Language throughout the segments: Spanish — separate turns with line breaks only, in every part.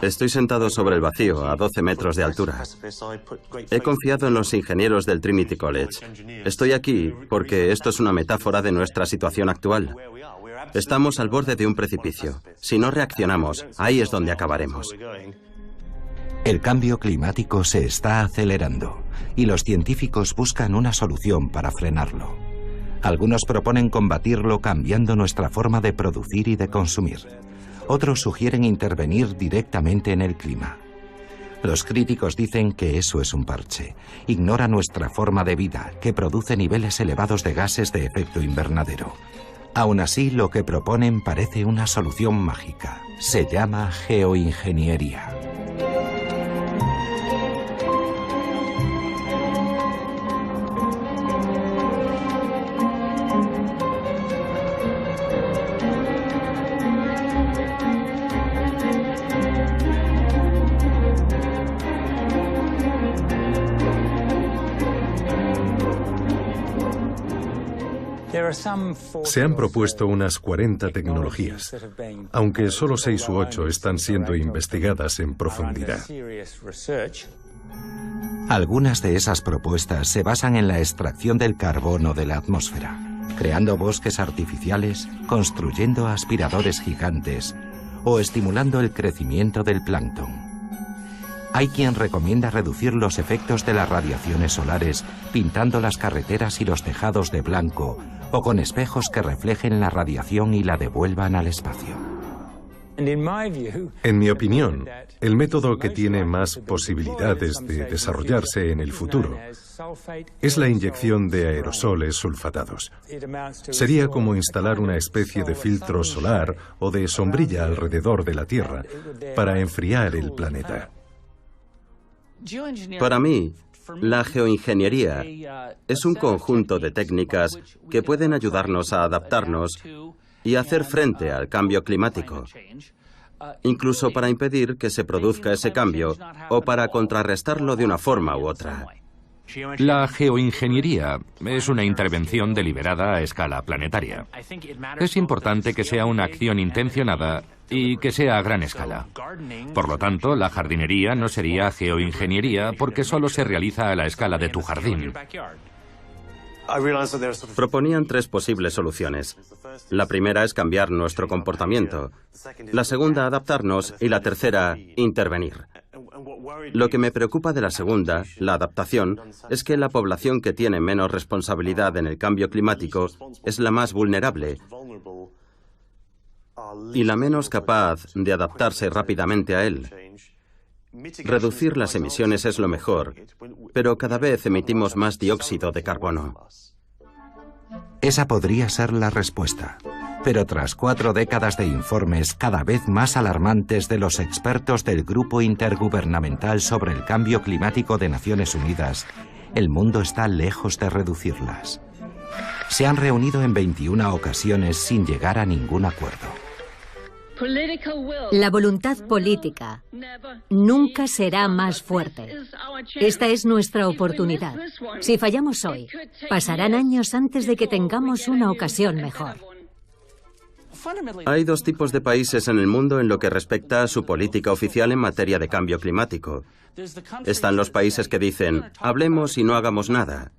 Estoy sentado sobre el vacío, a 12 metros de altura. He confiado en los ingenieros del Trinity College. Estoy aquí porque esto es una metáfora de nuestra situación actual. Estamos al borde de un precipicio. Si no reaccionamos, ahí es donde acabaremos.
El cambio climático se está acelerando y los científicos buscan una solución para frenarlo. Algunos proponen combatirlo cambiando nuestra forma de producir y de consumir. Otros sugieren intervenir directamente en el clima. Los críticos dicen que eso es un parche. Ignora nuestra forma de vida, que produce niveles elevados de gases de efecto invernadero. Aún así, lo que proponen parece una solución mágica. Se llama geoingeniería.
Se han propuesto unas 40 tecnologías, aunque solo 6 u 8 están siendo investigadas en profundidad.
Algunas de esas propuestas se basan en la extracción del carbono de la atmósfera, creando bosques artificiales, construyendo aspiradores gigantes o estimulando el crecimiento del plancton. Hay quien recomienda reducir los efectos de las radiaciones solares pintando las carreteras y los tejados de blanco o con espejos que reflejen la radiación y la devuelvan al espacio.
En mi opinión, el método que tiene más posibilidades de desarrollarse en el futuro es la inyección de aerosoles sulfatados. Sería como instalar una especie de filtro solar o de sombrilla alrededor de la Tierra para enfriar el planeta.
Para mí, la geoingeniería es un conjunto de técnicas que pueden ayudarnos a adaptarnos y hacer frente al cambio climático, incluso para impedir que se produzca ese cambio o para contrarrestarlo de una forma u otra.
La geoingeniería es una intervención deliberada a escala planetaria. Es importante que sea una acción intencionada y que sea a gran escala. Por lo tanto, la jardinería no sería geoingeniería porque solo se realiza a la escala de tu jardín.
Proponían 3 posibles soluciones. La primera es cambiar nuestro comportamiento, la segunda adaptarnos y la tercera intervenir. Lo que me preocupa de la segunda, la adaptación, es que la población que tiene menos responsabilidad en el cambio climático es la más vulnerable y la menos capaz de adaptarse rápidamente a él. Reducir las emisiones es lo mejor, pero cada vez emitimos más dióxido de carbono.
Esa podría ser la respuesta. Pero tras 4 décadas de informes cada vez más alarmantes de los expertos del Grupo Intergubernamental sobre el Cambio Climático de Naciones Unidas, el mundo está lejos de reducirlas. Se han reunido en 21 ocasiones sin llegar a ningún acuerdo.
La voluntad política nunca será más fuerte. Esta es nuestra oportunidad. Si fallamos hoy, pasarán años antes de que tengamos una ocasión mejor.
Hay 2 tipos de países en el mundo en lo que respecta a su política oficial en materia de cambio climático. Están los países que dicen, hablemos y no hagamos nada.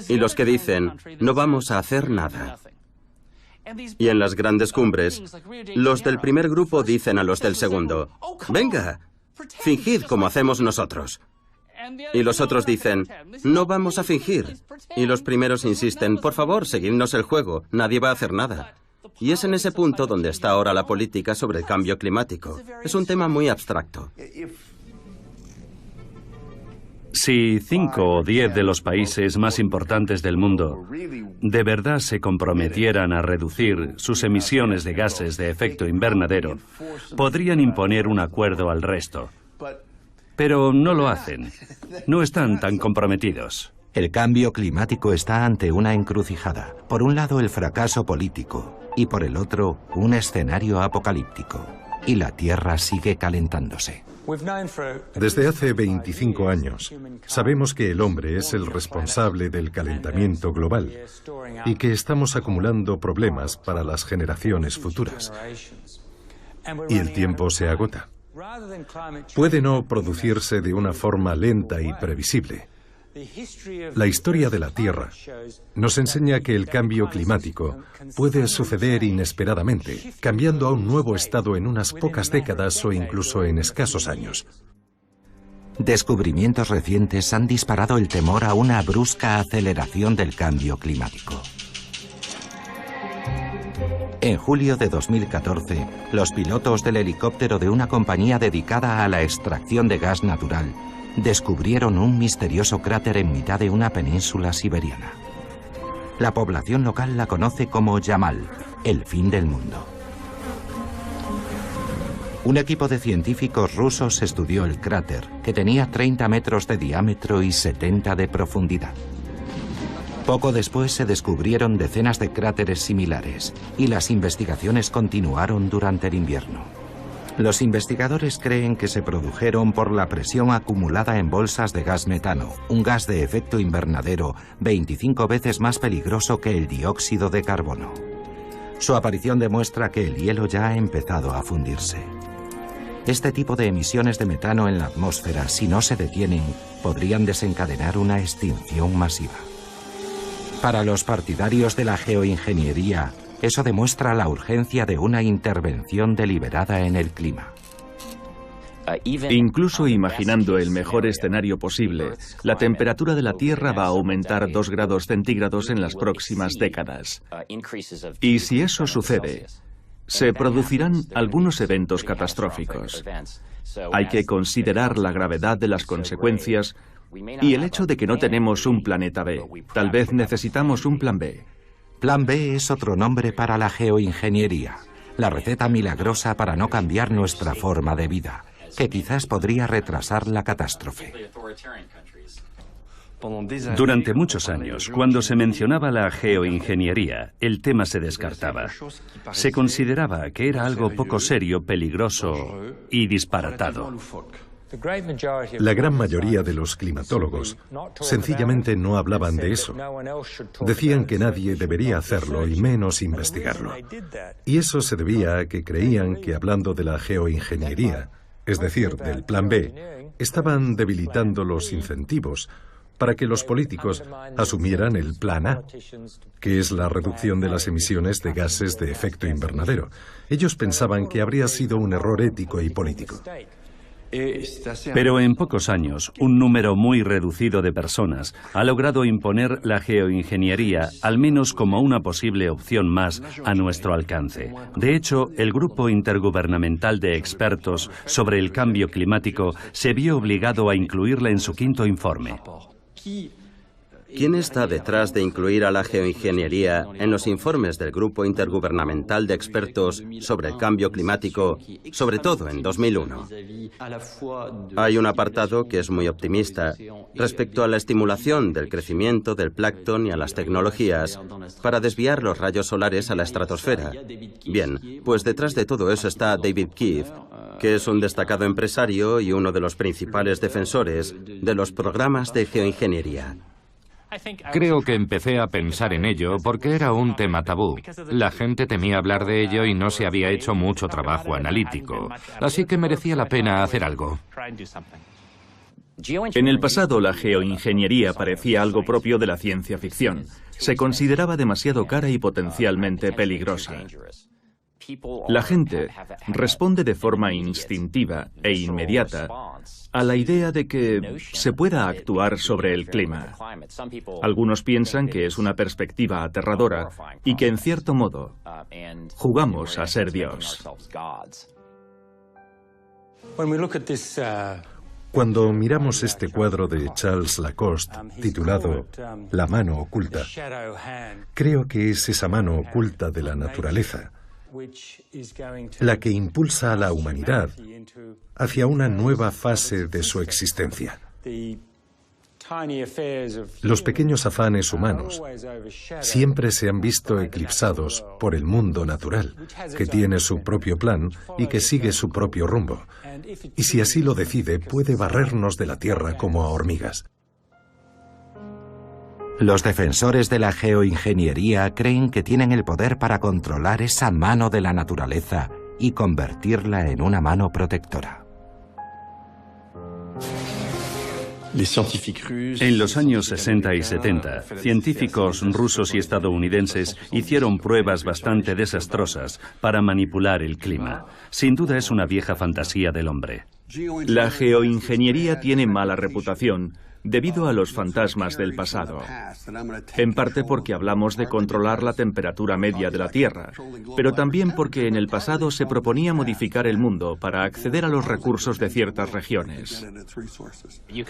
Y los que dicen, no vamos a hacer nada. Y en las grandes cumbres, los del primer grupo dicen a los del segundo, venga, fingid como hacemos nosotros. Y los otros dicen, no vamos a fingir. Y los primeros insisten, por favor, seguidnos el juego, nadie va a hacer nada. Y es en ese punto donde está ahora la política sobre el cambio climático. Es un tema muy abstracto.
Si 5 o 10 de los países más importantes del mundo de verdad se comprometieran a reducir sus emisiones de gases de efecto invernadero, podrían imponer un acuerdo al resto. Pero no lo hacen. No están tan comprometidos.
El cambio climático está ante una encrucijada. Por un lado, el fracaso político y por el otro, un escenario apocalíptico. Y la Tierra sigue calentándose.
Desde hace 25 años, sabemos que el hombre es el responsable del calentamiento global y que estamos acumulando problemas para las generaciones futuras. y el tiempo se agota. Puede no producirse de una forma lenta y previsible. La historia de la Tierra nos enseña que el cambio climático puede suceder inesperadamente, cambiando a un nuevo estado en unas pocas décadas o incluso en escasos años.
Descubrimientos recientes han disparado el temor a una brusca aceleración del cambio climático. En julio de 2014, los pilotos del helicóptero de una compañía dedicada a la extracción de gas natural descubrieron un misterioso cráter en mitad de una península siberiana. La población local la conoce como Yamal, el fin del mundo. Un equipo de científicos rusos estudió el cráter, que tenía 30 metros de diámetro y 70 de profundidad. Poco después se descubrieron decenas de cráteres similares, y las investigaciones continuaron durante el invierno. Los investigadores creen que se produjeron por la presión acumulada en bolsas de gas metano, un gas de efecto invernadero 25 veces más peligroso que el dióxido de carbono. Su aparición demuestra que el hielo ya ha empezado a fundirse. Este tipo de emisiones de metano en la atmósfera, si no se detienen, podrían desencadenar una extinción masiva. Para los partidarios de la geoingeniería, eso demuestra la urgencia de una intervención deliberada en el clima.
Incluso imaginando el mejor escenario posible, la temperatura de la Tierra va a aumentar 2 grados centígrados en las próximas décadas. Y si eso sucede, se producirán algunos eventos catastróficos. Hay que considerar la gravedad de las consecuencias y el hecho de que no tenemos un planeta B. Tal vez necesitamos un plan B.
Plan B es otro nombre para la geoingeniería, la receta milagrosa para no cambiar nuestra forma de vida, que quizás podría retrasar la catástrofe.
Durante muchos años, cuando se mencionaba la geoingeniería, el tema se descartaba. Se consideraba que era algo poco serio, peligroso y disparatado.
La gran mayoría de los climatólogos sencillamente no hablaban de eso. Decían que nadie debería hacerlo y menos investigarlo. Y eso se debía a que creían que hablando de la geoingeniería, es decir, del plan B, estaban debilitando los incentivos para que los políticos asumieran el plan A, que es la reducción de las emisiones de gases de efecto invernadero. Ellos pensaban que habría sido un error ético y político.
Pero en pocos años, un número muy reducido de personas ha logrado imponer la geoingeniería al menos como una posible opción más a nuestro alcance. De hecho, el Grupo Intergubernamental de Expertos sobre el Cambio Climático se vio obligado a incluirla en su 5º informe.
¿Quién está detrás de incluir a la geoingeniería en los informes del Grupo Intergubernamental de Expertos sobre el Cambio Climático, sobre todo en 2001? Hay un apartado que es muy optimista respecto a la estimulación del crecimiento del plancton y a las tecnologías para desviar los rayos solares a la estratosfera. Bien, pues detrás de todo eso está David Keith, que es un destacado empresario y uno de los principales defensores de los programas de geoingeniería.
Creo que empecé a pensar en ello porque era un tema tabú. La gente temía hablar de ello y no se había hecho mucho trabajo analítico. Así que merecía la pena hacer algo.
En el pasado, la geoingeniería parecía algo propio de la ciencia ficción. Se consideraba demasiado cara y potencialmente peligrosa. La gente responde de forma instintiva e inmediata a la idea de que se pueda actuar sobre el clima. Algunos piensan que es una perspectiva aterradora y que, en cierto modo, jugamos a ser Dios.
Cuando miramos este cuadro de Charles Lacoste, titulado La mano oculta, creo que es esa mano oculta de la naturaleza la que impulsa a la humanidad hacia una nueva fase de su existencia. Los pequeños afanes humanos siempre se han visto eclipsados por el mundo natural, que tiene su propio plan y que sigue su propio rumbo. Y si así lo decide, puede barrernos de la tierra como a hormigas.
Los defensores de la geoingeniería creen que tienen el poder para controlar esa mano de la naturaleza y convertirla en una mano protectora.
En los años 60 y 70, científicos rusos y estadounidenses hicieron pruebas bastante desastrosas para manipular el clima. Sin duda es una vieja fantasía del hombre.
La geoingeniería tiene mala reputación debido a los fantasmas del pasado. En parte porque hablamos de controlar la temperatura media de la Tierra, pero también porque en el pasado se proponía modificar el mundo para acceder a los recursos de ciertas regiones.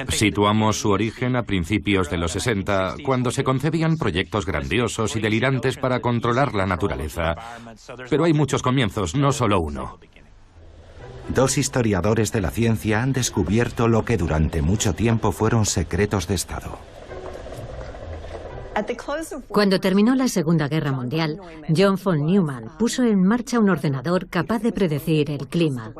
Situamos su origen a principios de los 60, cuando se concebían proyectos grandiosos y delirantes para controlar la naturaleza. Pero hay muchos comienzos, no solo uno.
Dos historiadores de la ciencia han descubierto lo que durante mucho tiempo fueron secretos de Estado.
Cuando terminó la Segunda Guerra Mundial, John von Neumann puso en marcha un ordenador capaz de predecir el clima.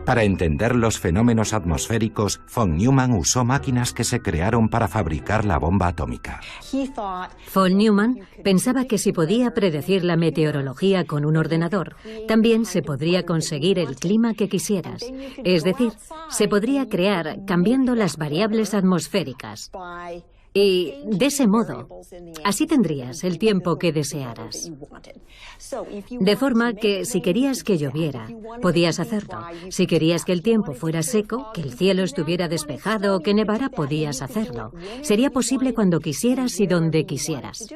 Para entender los fenómenos atmosféricos, von Neumann usó máquinas que se crearon para fabricar la bomba atómica.
Von Neumann pensaba que si podía predecir la meteorología con un ordenador, también se podría conseguir el clima que quisieras. Es decir, se podría crear cambiando las variables atmosféricas. Y de ese modo, así tendrías el tiempo que desearas. De forma que si querías que lloviera, podías hacerlo. Si querías que el tiempo fuera seco, que el cielo estuviera despejado o que nevara, podías hacerlo. Sería posible cuando quisieras y donde quisieras.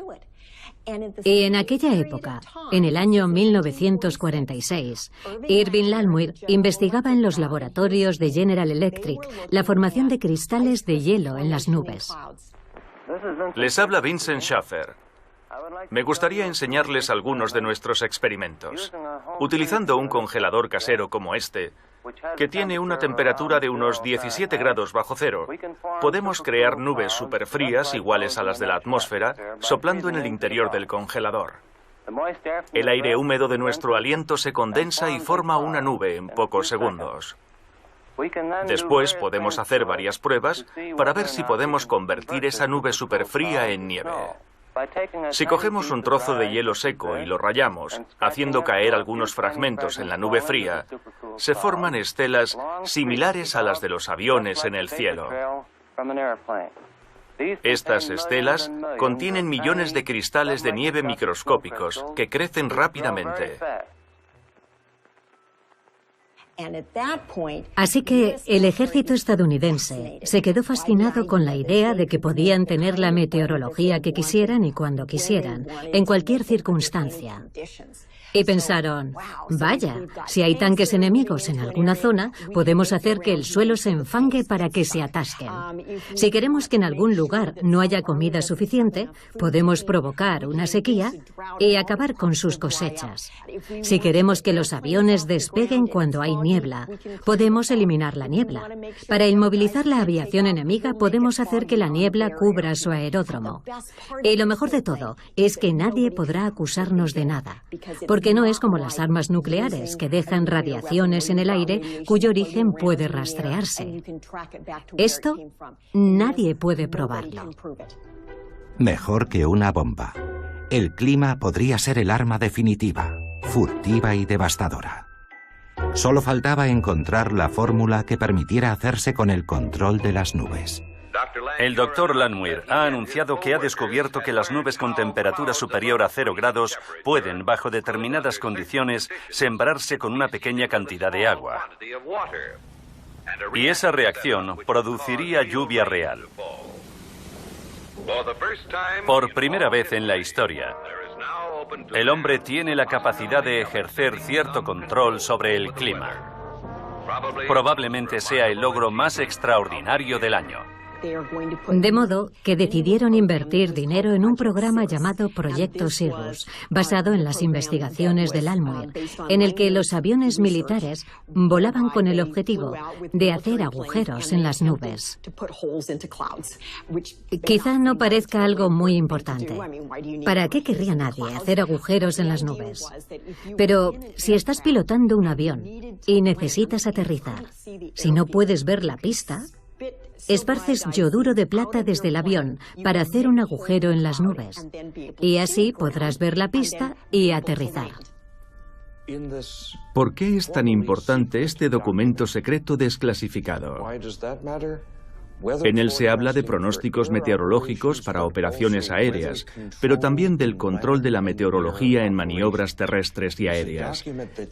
Y en aquella época, en el año 1946, Irving Langmuir investigaba en los laboratorios de General Electric la formación de cristales de hielo en las nubes.
Les habla Vincent Schaffer. Me gustaría enseñarles algunos de nuestros experimentos. Utilizando un congelador casero como este, que tiene una temperatura de unos 17 grados bajo cero, podemos crear nubes superfrías iguales a las de la atmósfera, soplando en el interior del congelador. El aire húmedo de nuestro aliento se condensa y forma una nube en pocos segundos. Después podemos hacer varias pruebas para ver si podemos convertir esa nube superfría en nieve. Si cogemos un trozo de hielo seco y lo rayamos, haciendo caer algunos fragmentos en la nube fría, se forman estelas similares a las de los aviones en el cielo. Estas estelas contienen millones de cristales de nieve microscópicos que crecen rápidamente.
Así que el ejército estadounidense se quedó fascinado con la idea de que podían tener la meteorología que quisieran y cuando quisieran, en cualquier circunstancia. Y pensaron, vaya, si hay tanques enemigos en alguna zona, podemos hacer que el suelo se enfangue para que se atasquen. Si queremos que en algún lugar no haya comida suficiente, podemos provocar una sequía y acabar con sus cosechas. Si queremos que los aviones despeguen cuando hay niebla, podemos eliminar la niebla. Para inmovilizar la aviación enemiga, podemos hacer que la niebla cubra su aeródromo. Y lo mejor de todo es que nadie podrá acusarnos de nada, porque no es como las armas nucleares que dejan radiaciones en el aire cuyo origen puede rastrearse. Esto nadie puede probarlo.
Mejor que una bomba. El clima podría ser el arma definitiva, furtiva y devastadora. Solo faltaba encontrar la fórmula que permitiera hacerse con el control de las nubes.
El doctor Langmuir ha anunciado que ha descubierto que las nubes con temperatura superior a 0 grados pueden, bajo determinadas condiciones, sembrarse con una pequeña cantidad de agua. Y esa reacción produciría lluvia real. Por primera vez en la historia, el hombre tiene la capacidad de ejercer cierto control sobre el clima. Probablemente sea el logro más extraordinario del año.
De modo que decidieron invertir dinero en un programa llamado Proyecto Cirrus, basado en las investigaciones de Langmuir, en el que los aviones militares volaban con el objetivo de hacer agujeros en las nubes. Quizá no parezca algo muy importante. ¿Para qué querría nadie hacer agujeros en las nubes? Pero si estás pilotando un avión y necesitas aterrizar, si no puedes ver la pista, esparces yoduro de plata desde el avión para hacer un agujero en las nubes. Y así podrás ver la pista y aterrizar.
¿Por qué es tan importante este documento secreto desclasificado? En él se habla de pronósticos meteorológicos para operaciones aéreas, pero también del control de la meteorología en maniobras terrestres y aéreas.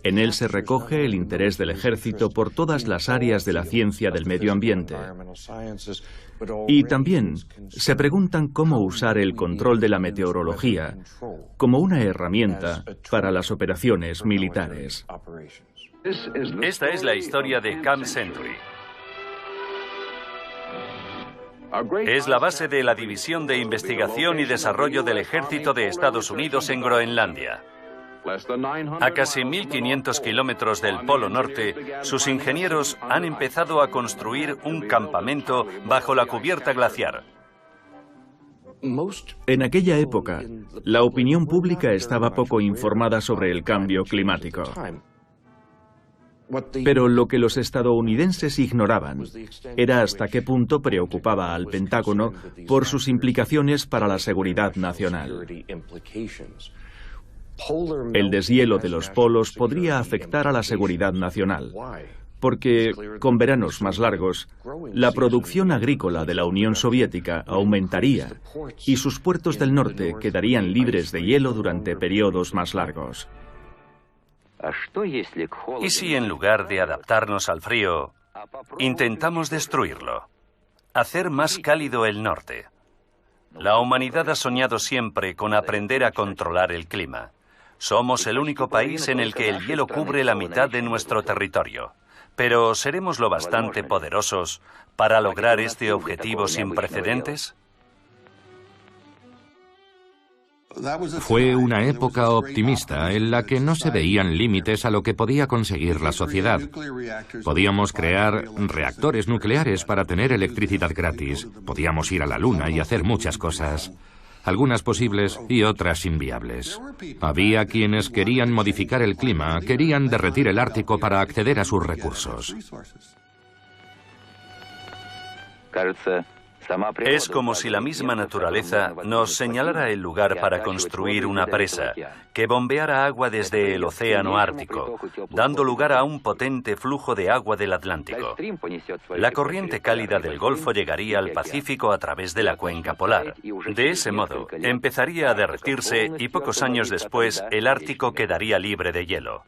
En él se recoge el interés del ejército por todas las áreas de la ciencia del medio ambiente. Y también se preguntan cómo usar el control de la meteorología como una herramienta para las operaciones militares.
Esta es la historia de Camp Century. Es la base de la División de Investigación y Desarrollo del Ejército de Estados Unidos en Groenlandia. A casi 1.500 kilómetros del Polo Norte, sus ingenieros han empezado a construir un campamento bajo la cubierta glaciar.
En aquella época, la opinión pública estaba poco informada sobre el cambio climático. Pero lo que los estadounidenses ignoraban era hasta qué punto preocupaba al Pentágono por sus implicaciones para la seguridad nacional. El deshielo de los polos podría afectar a la seguridad nacional, porque con veranos más largos, la producción agrícola de la Unión Soviética aumentaría y sus puertos del norte quedarían libres de hielo durante periodos más largos.
¿Y si en lugar de adaptarnos al frío, intentamos destruirlo? Hacer más cálido el norte. La humanidad ha soñado siempre con aprender a controlar el clima. Somos el único país en el que el hielo cubre la mitad de nuestro territorio. Pero ¿seremos lo bastante poderosos para lograr este objetivo sin precedentes?
Fue una época optimista en la que no se veían límites a lo que podía conseguir la sociedad. Podíamos crear reactores nucleares para tener electricidad gratis. Podíamos ir a la Luna y hacer muchas cosas. Algunas posibles y otras inviables. Había quienes querían modificar el clima, querían derretir el Ártico para acceder a sus recursos.
Es como si la misma naturaleza nos señalara el lugar para construir una presa que bombeara agua desde el océano Ártico, dando lugar a un potente flujo de agua del Atlántico. La corriente cálida del Golfo llegaría al Pacífico a través de la cuenca polar. De ese modo, empezaría a derretirse y pocos años después el Ártico quedaría libre de hielo.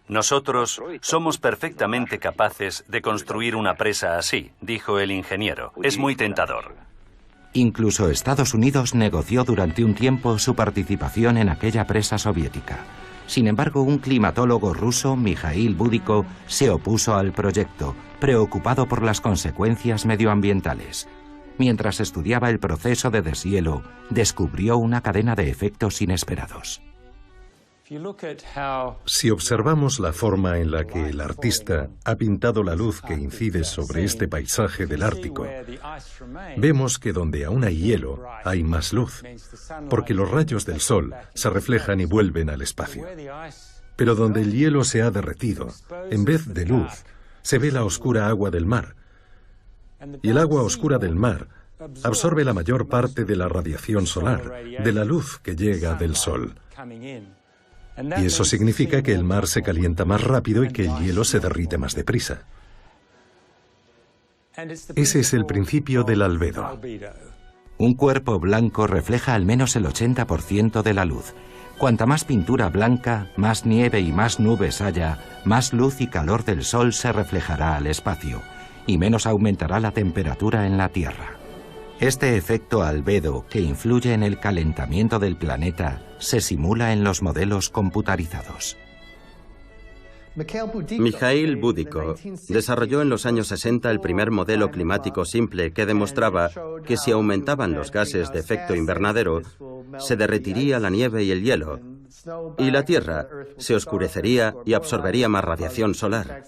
Nosotros somos perfectamente capaces de construir una presa así, dijo el ingeniero. Es muy tentador.
Incluso Estados Unidos negoció durante un tiempo su participación en aquella presa soviética. Sin embargo, un climatólogo ruso, Mikhail Budiko, se opuso al proyecto, preocupado por las consecuencias medioambientales. Mientras estudiaba el proceso de deshielo, descubrió una cadena de efectos inesperados.
Si observamos la forma en la que el artista ha pintado la luz que incide sobre este paisaje del Ártico, vemos que donde aún hay hielo hay más luz, porque los rayos del sol se reflejan y vuelven al espacio. Pero donde el hielo se ha derretido, en vez de luz, se ve la oscura agua del mar. Y el agua oscura del mar absorbe la mayor parte de la radiación solar, de la luz que llega del sol. Y eso significa que el mar se calienta más rápido y que el hielo se derrite más deprisa. Ese es el principio del albedo.
Un cuerpo blanco refleja al menos el 80% de la luz. Cuanta más pintura blanca, más nieve y más nubes haya, más luz y calor del sol se reflejará al espacio, y menos aumentará la temperatura en la Tierra. Este efecto albedo, que influye en el calentamiento del planeta, se simula en los modelos computarizados.
Mikhail Budiko desarrolló en los años 60 el primer modelo climático simple que demostraba que si aumentaban los gases de efecto invernadero, se derretiría la nieve y el hielo, y la Tierra se oscurecería y absorbería más radiación solar.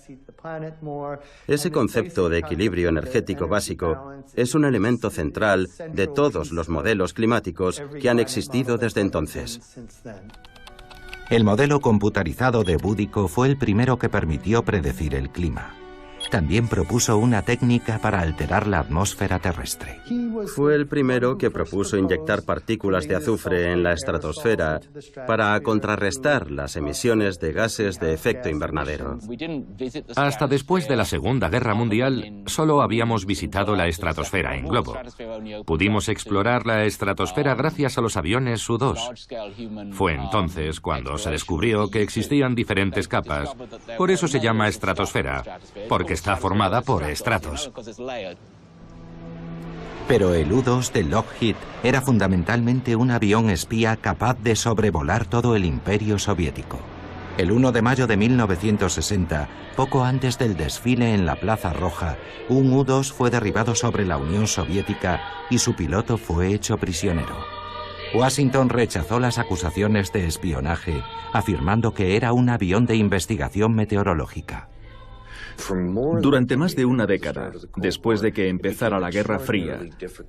Ese concepto de equilibrio energético básico es un elemento central de todos los modelos climáticos que han existido desde entonces.
El modelo computarizado de Budiko fue el primero que permitió predecir el clima. también propuso una técnica para alterar la atmósfera terrestre.
Fue el primero que propuso inyectar partículas de azufre en la estratosfera para contrarrestar las emisiones de gases de efecto invernadero.
Hasta después de la Segunda Guerra Mundial, solo habíamos visitado la estratosfera en globo. Pudimos explorar la estratosfera gracias a los aviones U-2. Fue entonces cuando se descubrió que existían diferentes capas. Por eso se llama estratosfera, porque está formada por estratos.
Pero el U-2 de Lockheed era fundamentalmente un avión espía capaz de sobrevolar todo el imperio soviético. El 1 de mayo de 1960, poco antes del desfile en la Plaza Roja, un U-2 fue derribado sobre la Unión Soviética y su piloto fue hecho prisionero. Washington rechazó las acusaciones de espionaje, afirmando que era un avión de investigación meteorológica.
Durante más de una década, después de que empezara la Guerra Fría,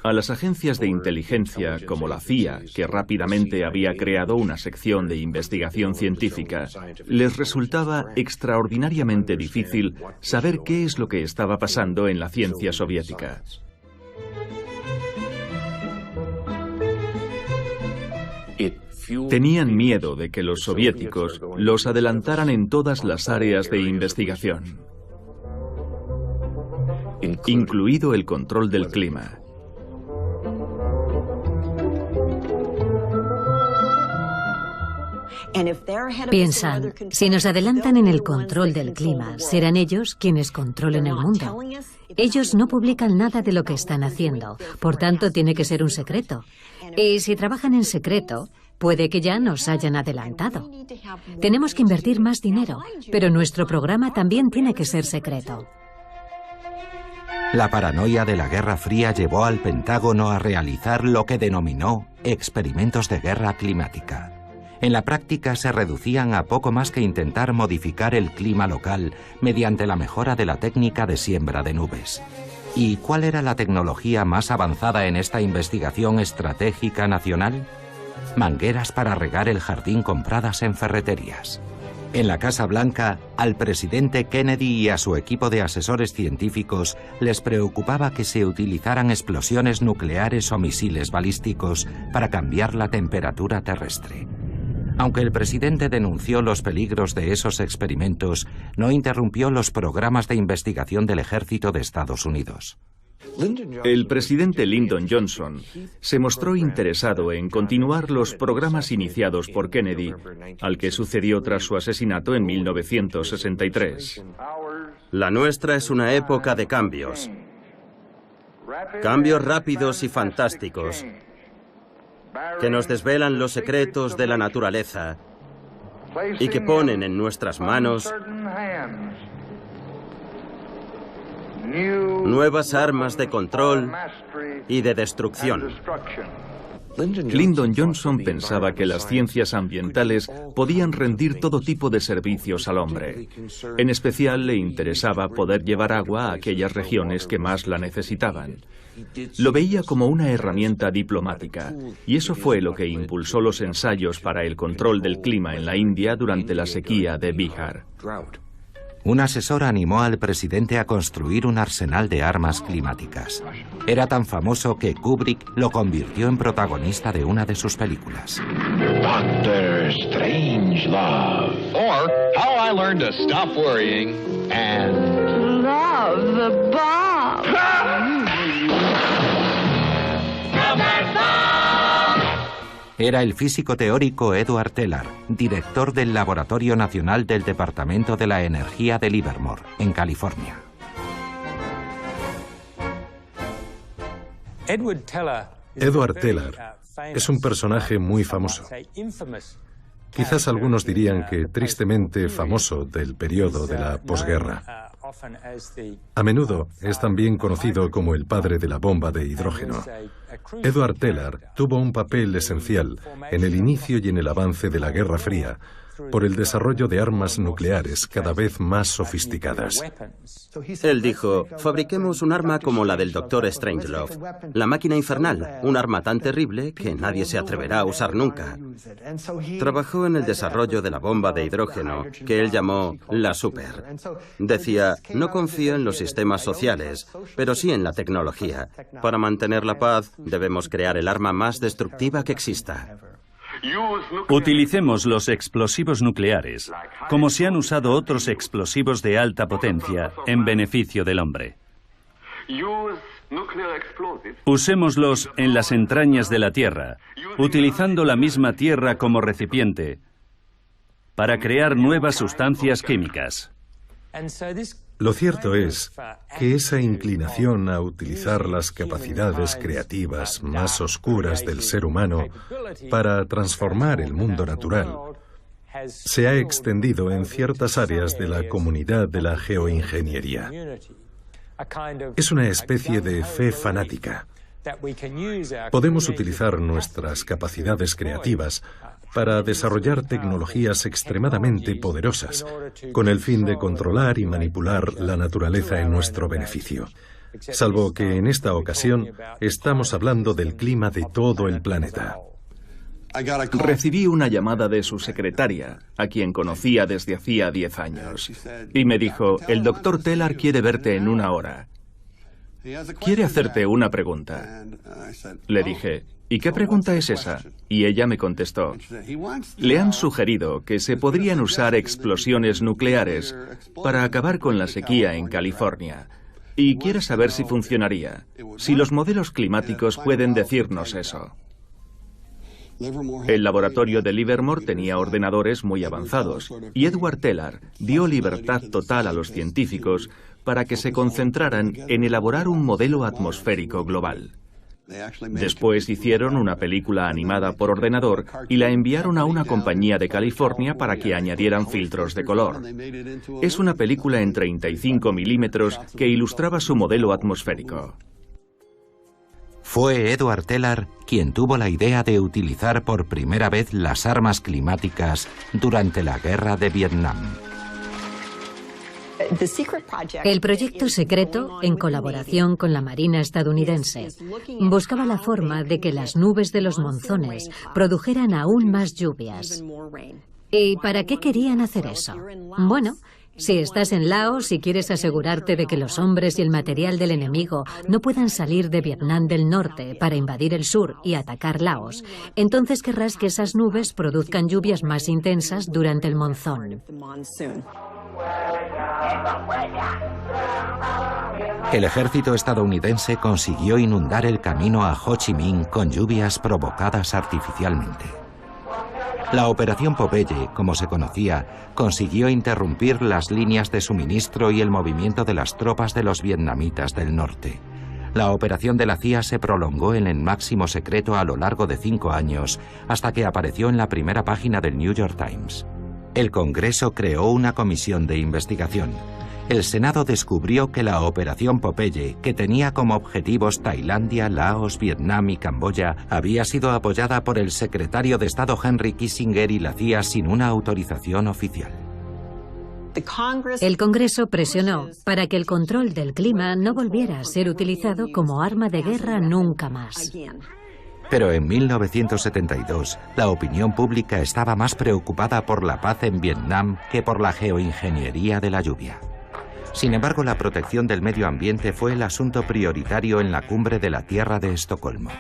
a las agencias de inteligencia como la CIA, que rápidamente había creado una sección de investigación científica, les resultaba extraordinariamente difícil saber qué es lo que estaba pasando en la ciencia soviética. Tenían miedo de que los soviéticos los adelantaran en todas las áreas de investigación, incluido el control del clima.
Piensan, si nos adelantan en el control del clima, serán ellos quienes controlen el mundo. Ellos no publican nada de lo que están haciendo, por tanto tiene que ser un secreto. Y si trabajan en secreto, puede que ya nos hayan adelantado. Tenemos que invertir más dinero, pero nuestro programa también tiene que ser secreto.
La paranoia de la Guerra Fría llevó al Pentágono a realizar lo que denominó experimentos de guerra climática. En la práctica se reducían a poco más que intentar modificar el clima local mediante la mejora de la técnica de siembra de nubes. ¿Y cuál era la tecnología más avanzada en esta investigación estratégica nacional? Mangueras para regar el jardín compradas en ferreterías. En la Casa Blanca, al presidente Kennedy y a su equipo de asesores científicos les preocupaba que se utilizaran explosiones nucleares o misiles balísticos para cambiar la temperatura terrestre. Aunque el presidente denunció los peligros de esos experimentos, no interrumpió los programas de investigación del ejército de Estados Unidos.
El presidente Lyndon Johnson se mostró interesado en continuar los programas iniciados por Kennedy, al que sucedió tras su asesinato en 1963.
La nuestra es una época de cambios. Cambios rápidos y fantásticos, que nos desvelan los secretos de la naturaleza y que ponen en nuestras manos nuevas armas de control y de destrucción.
Lyndon Johnson pensaba que las ciencias ambientales podían rendir todo tipo de servicios al hombre. En especial le interesaba poder llevar agua a aquellas regiones que más la necesitaban. Lo veía como una herramienta diplomática, y eso fue lo que impulsó los ensayos para el control del clima en la India durante la sequía de Bihar.
Un asesor animó al presidente a construir un arsenal de armas climáticas. Era tan famoso que Kubrick lo convirtió en protagonista de una de sus películas.
Dr. Strangelove. Or How I Learned to Stop Worrying and Love the Bomb.
Era el físico teórico Edward Teller, director del Laboratorio Nacional del Departamento de la Energía de Livermore, en California.
Edward Teller es un personaje muy famoso. Quizás algunos dirían que tristemente famoso del periodo de la posguerra. A menudo es también conocido como el padre de la bomba de hidrógeno. Edward Teller tuvo un papel esencial en el inicio y en el avance de la Guerra Fría por el desarrollo de armas nucleares cada vez más sofisticadas.
Él dijo, fabriquemos un arma como la del Dr. Strangelove, la máquina infernal, un arma tan terrible que nadie se atreverá a usar nunca. Trabajó en el desarrollo de la bomba de hidrógeno, que él llamó la Super. Decía, no confío en los sistemas sociales, pero sí en la tecnología. Para mantener la paz, debemos crear el arma más destructiva que exista.
Utilicemos los explosivos nucleares como se han usado otros explosivos de alta potencia en beneficio del hombre. Usémoslos en las entrañas de la Tierra, utilizando la misma Tierra como recipiente para crear nuevas sustancias químicas.
Lo cierto es que esa inclinación a utilizar las capacidades creativas más oscuras del ser humano para transformar el mundo natural se ha extendido en ciertas áreas de la comunidad de la geoingeniería. Es una especie de fe fanática. Podemos utilizar nuestras capacidades creativas para desarrollar tecnologías extremadamente poderosas, con el fin de controlar y manipular la naturaleza en nuestro beneficio. Salvo que en esta ocasión estamos hablando del clima de todo el planeta.
Recibí una llamada de su secretaria, a quien conocía desde hacía 10 años, y me dijo, el Dr. Teller quiere verte en 1 hora. Quiere hacerte una pregunta. Le dije, ¿y qué pregunta es esa? Y ella me contestó, le han sugerido que se podrían usar explosiones nucleares para acabar con la sequía en California. Y quiere saber si funcionaría, si los modelos climáticos pueden decirnos eso. El laboratorio de Livermore tenía ordenadores muy avanzados y Edward Teller dio libertad total a los científicos para que se concentraran en elaborar un modelo atmosférico global. Después hicieron una película animada por ordenador y la enviaron a una compañía de California para que añadieran filtros de color. Es una película en 35 milímetros que ilustraba su modelo atmosférico.
Fue Edward Teller quien tuvo la idea de utilizar por primera vez las armas climáticas durante la Guerra de Vietnam.
El proyecto secreto, en colaboración con la Marina estadounidense, buscaba la forma de que las nubes de los monzones produjeran aún más lluvias. ¿Y para qué querían hacer eso? Bueno, si estás en Laos y quieres asegurarte de que los hombres y el material del enemigo no puedan salir de Vietnam del Norte para invadir el sur y atacar Laos, entonces querrás que esas nubes produzcan lluvias más intensas durante el monzón.
El ejército estadounidense consiguió inundar el camino a Ho Chi Minh con lluvias provocadas artificialmente. La Operación Popeye, como se conocía, consiguió interrumpir las líneas de suministro y el movimiento de las tropas de los vietnamitas del norte. La operación de la CIA se prolongó en el máximo secreto a lo largo de 5 años, hasta que apareció en la primera página del New York Times. El Congreso creó una comisión de investigación. El Senado descubrió que la Operación Popeye, que tenía como objetivos Tailandia, Laos, Vietnam y Camboya, había sido apoyada por el secretario de Estado Henry Kissinger y la CIA sin una autorización oficial.
El Congreso presionó para que el control del clima no volviera a ser utilizado como arma de guerra nunca más.
Pero en 1972, la opinión pública estaba más preocupada por la paz en Vietnam que por la geoingeniería de la lluvia. Sin embargo, la protección del medio ambiente fue el asunto prioritario en la cumbre de la Tierra de Estocolmo.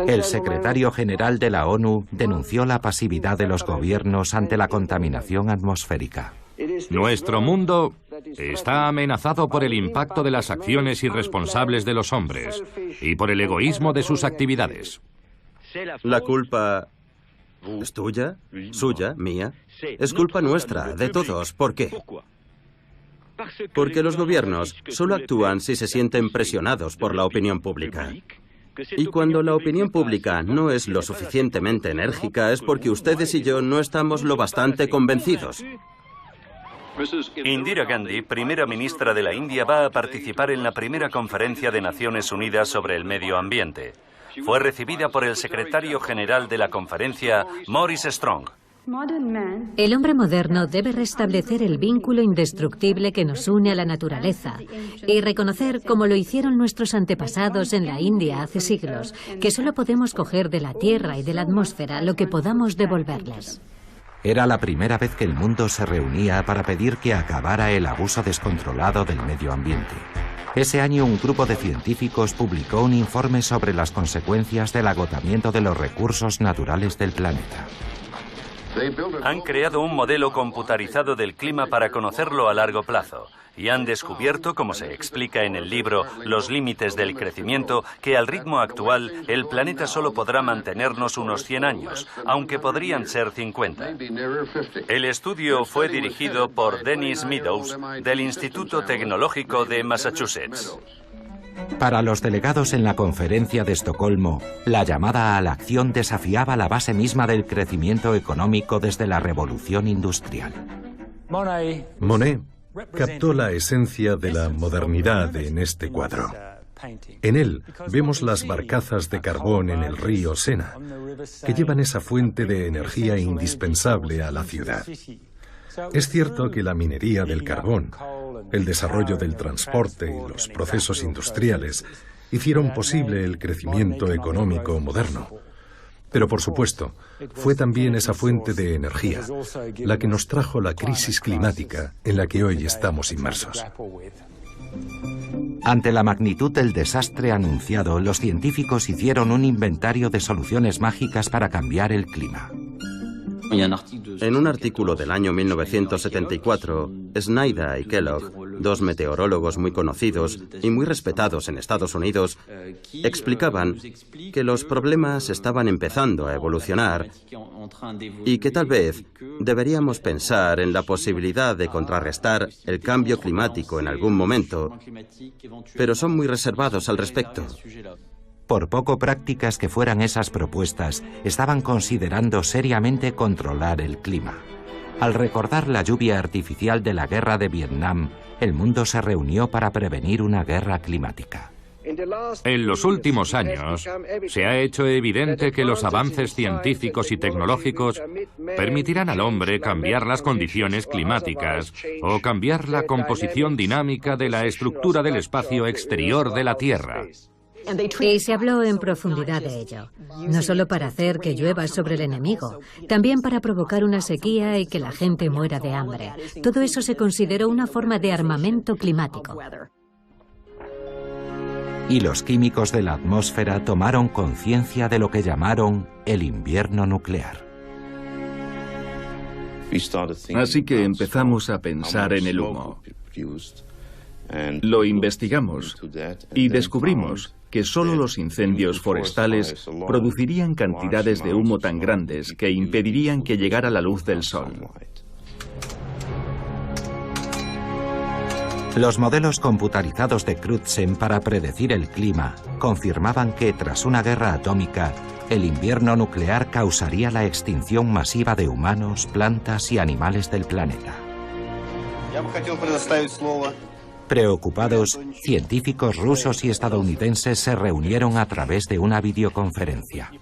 El secretario general de la ONU denunció la pasividad de los gobiernos ante la contaminación atmosférica.
Nuestro mundo está amenazado por el impacto de las acciones irresponsables de los hombres y por el egoísmo de sus actividades.
La culpa es tuya, suya, mía. Es culpa nuestra, de todos. ¿Por qué? Porque los gobiernos solo actúan si se sienten presionados por la opinión pública. Y cuando la opinión pública no es lo suficientemente enérgica es porque ustedes y yo no estamos lo bastante convencidos.
Indira Gandhi, primera ministra de la India, va a participar en la primera conferencia de Naciones Unidas sobre el medio ambiente. Fue recibida por el secretario general de la conferencia, Maurice Strong.
El hombre moderno debe restablecer el vínculo indestructible que nos une a la naturaleza y reconocer, como lo hicieron nuestros antepasados en la India hace siglos, que solo podemos coger de la tierra y de la atmósfera lo que podamos devolverles.
Era la primera vez que el mundo se reunía para pedir que acabara el abuso descontrolado del medio ambiente. Ese año un grupo de científicos publicó un informe sobre las consecuencias del agotamiento de los recursos naturales del planeta.
Han creado un modelo computarizado del clima para conocerlo a largo plazo y han descubierto, como se explica en el libro Los límites del crecimiento, que al ritmo actual el planeta solo podrá mantenernos unos 100 años, aunque podrían ser 50. El estudio fue dirigido por Dennis Meadows del Instituto Tecnológico de Massachusetts.
Para los delegados en la conferencia de Estocolmo, la llamada a la acción desafiaba la base misma del crecimiento económico desde la revolución industrial.
Monet captó la esencia de la modernidad en este cuadro. En él vemos las barcazas de carbón en el río Sena, que llevan esa fuente de energía indispensable a la ciudad. Es cierto que la minería del carbón, el desarrollo del transporte y los procesos industriales hicieron posible el crecimiento económico moderno. Pero por supuesto, fue también esa fuente de energía la que nos trajo la crisis climática en la que hoy estamos inmersos.
Ante la magnitud del desastre anunciado, los científicos hicieron un inventario de soluciones mágicas para cambiar el clima.
En un artículo del año 1974, Snyder y Kellogg, dos meteorólogos muy conocidos y muy respetados en Estados Unidos, explicaban que los problemas estaban empezando a evolucionar y que tal vez deberíamos pensar en la posibilidad de contrarrestar el cambio climático en algún momento, pero son muy reservados al respecto.
Por poco prácticas que fueran esas propuestas, estaban considerando seriamente controlar el clima. Al recordar la lluvia artificial de la guerra de Vietnam, el mundo se reunió para prevenir una guerra climática.
En los últimos años, se ha hecho evidente que los avances científicos y tecnológicos permitirán al hombre cambiar las condiciones climáticas o cambiar la composición dinámica de la estructura del espacio exterior de la Tierra.
Y se habló en profundidad de ello, no solo para hacer que llueva sobre el enemigo, también para provocar una sequía y que la gente muera de hambre. Todo eso se consideró una forma de armamento climático.
Y los químicos de la atmósfera tomaron conciencia de lo que llamaron el invierno nuclear.
Así que empezamos a pensar en el humo. Lo investigamos y descubrimos que solo los incendios forestales producirían cantidades de humo tan grandes que impedirían que llegara la luz del sol.
Los modelos computarizados de Crutzen para predecir el clima confirmaban que tras una guerra atómica, el invierno nuclear causaría la extinción masiva de humanos, plantas y animales del planeta. Preocupados, científicos rusos y estadounidenses se reunieron a través de una videoconferencia.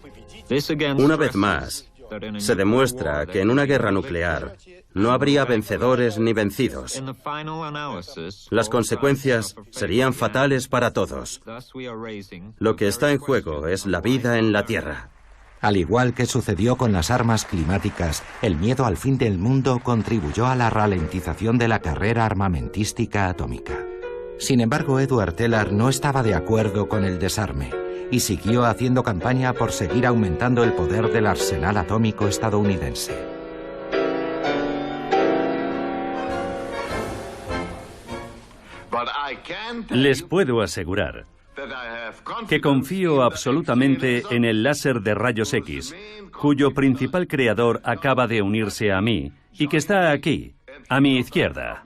Una vez más, se demuestra que en una guerra nuclear no habría vencedores ni vencidos. Las consecuencias serían fatales para todos. Lo que está en juego es la vida en la Tierra.
Al igual que sucedió con las armas climáticas, el miedo al fin del mundo contribuyó a la ralentización de la carrera armamentística atómica. Sin embargo, Edward Teller no estaba de acuerdo con el desarme y siguió haciendo campaña por seguir aumentando el poder del arsenal atómico estadounidense.
Les puedo asegurar que confío absolutamente en el láser de rayos X, cuyo principal creador acaba de unirse a mí y que está aquí, a mi izquierda.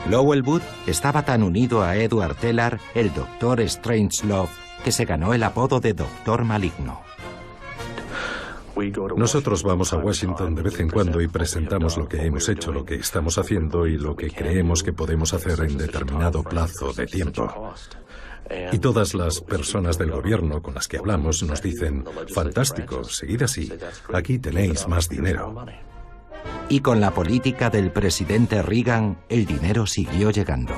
Lowell Wood estaba tan unido a Edward Teller, el Dr. Strangelove, que se ganó el apodo de Doctor Maligno.
Nosotros vamos a Washington de vez en cuando y presentamos lo que hemos hecho, lo que estamos haciendo y lo que creemos que podemos hacer en determinado plazo de tiempo. Y todas las personas del gobierno con las que hablamos nos dicen, fantástico, seguid así, aquí tenéis más dinero.
Y con la política del presidente Reagan, el dinero siguió llegando.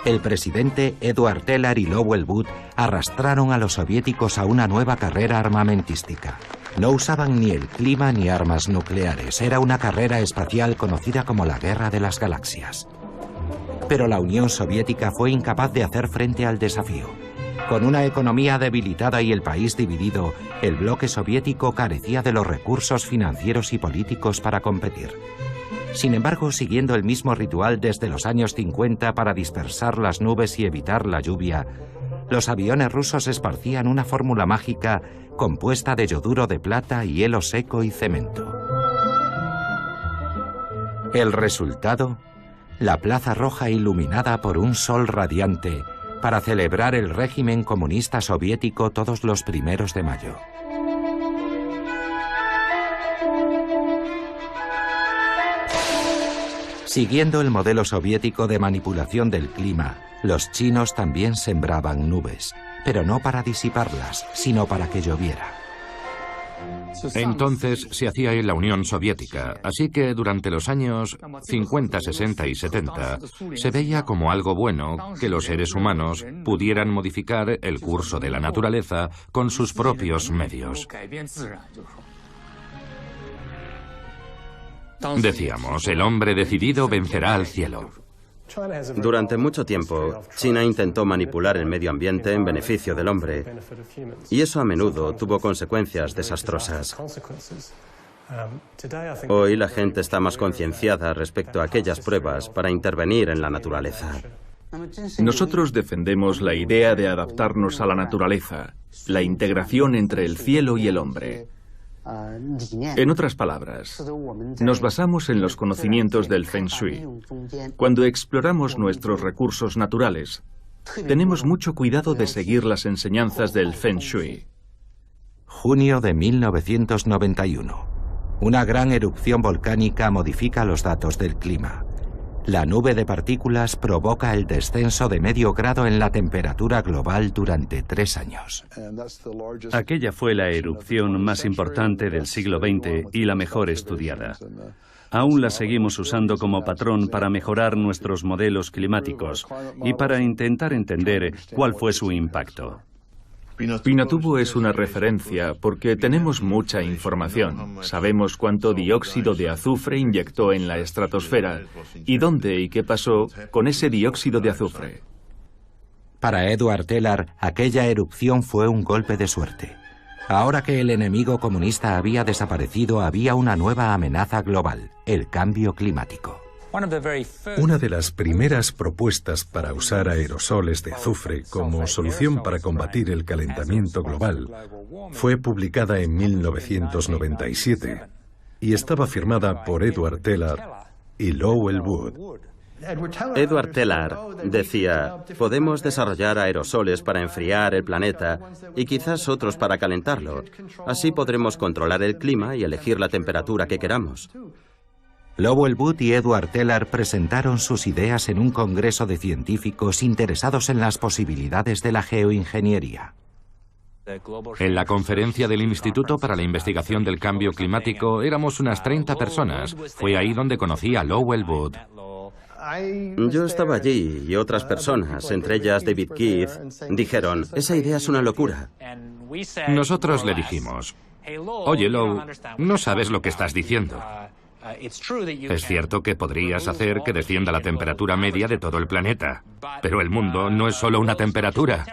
El presidente Edward Teller y Lowell Wood arrastraron a los soviéticos a una nueva carrera armamentística. No usaban ni el clima ni armas nucleares. Era una carrera espacial conocida como la Guerra de las Galaxias. Pero la Unión Soviética fue incapaz de hacer frente al desafío. Con una economía debilitada y el país dividido, el bloque soviético carecía de los recursos financieros y políticos para competir. Sin embargo, siguiendo el mismo ritual desde los años 50 para dispersar las nubes y evitar la lluvia, los aviones rusos esparcían una fórmula mágica compuesta de yoduro de plata, hielo seco y cemento. El resultado: la Plaza Roja iluminada por un sol radiante para celebrar el régimen comunista soviético todos los 1 de mayo. Siguiendo el modelo soviético de manipulación del clima, los chinos también sembraban nubes, pero no para disiparlas, sino para que lloviera.
Entonces se hacía en la Unión Soviética, así que durante los años 50, 60 y 70 se veía como algo bueno que los seres humanos pudieran modificar el curso de la naturaleza con sus propios medios. Decíamos, el hombre decidido vencerá al cielo.
Durante mucho tiempo, China intentó manipular el medio ambiente en beneficio del hombre, y eso a menudo tuvo consecuencias desastrosas. Hoy la gente está más concienciada respecto a aquellas pruebas para intervenir en la naturaleza.
Nosotros defendemos la idea de adaptarnos a la naturaleza, la integración entre el cielo y el hombre. En otras palabras, nos basamos en los conocimientos del Feng Shui. Cuando exploramos nuestros recursos naturales, tenemos mucho cuidado de seguir las enseñanzas del Feng Shui.
Junio de 1991. Una gran erupción volcánica modifica los datos del clima. La nube de partículas provoca el descenso de medio grado en la temperatura global durante 3 años.
Aquella fue la erupción más importante del siglo XX y la mejor estudiada. Aún la seguimos usando como patrón para mejorar nuestros modelos climáticos y para intentar entender cuál fue su impacto.
Pinatubo es una referencia porque tenemos mucha información. Sabemos cuánto dióxido de azufre inyectó en la estratosfera y dónde y qué pasó con ese dióxido de azufre.
Para Edward Teller, aquella erupción fue un golpe de suerte. Ahora que el enemigo comunista había desaparecido, había una nueva amenaza global: el cambio climático.
Una de las primeras propuestas para usar aerosoles de azufre como solución para combatir el calentamiento global fue publicada en 1997 y estaba firmada por Edward Teller y Lowell Wood.
Edward Teller decía, podemos desarrollar aerosoles para enfriar el planeta y quizás otros para calentarlo. Así podremos controlar el clima y elegir la temperatura que queramos.
Lowell Wood y Edward Teller presentaron sus ideas en un congreso de científicos interesados en las posibilidades de la geoingeniería.
En la conferencia del Instituto para la Investigación del Cambio Climático éramos unas 30 personas. Fue ahí donde conocí a Lowell Wood.
Yo estaba allí y otras personas, entre ellas David Keith, dijeron, esa idea es una locura.
Nosotros le dijimos, oye, Low, no sabes lo que estás diciendo. Es cierto que podrías hacer que descienda la temperatura media de todo el planeta, pero el mundo no es solo una temperatura.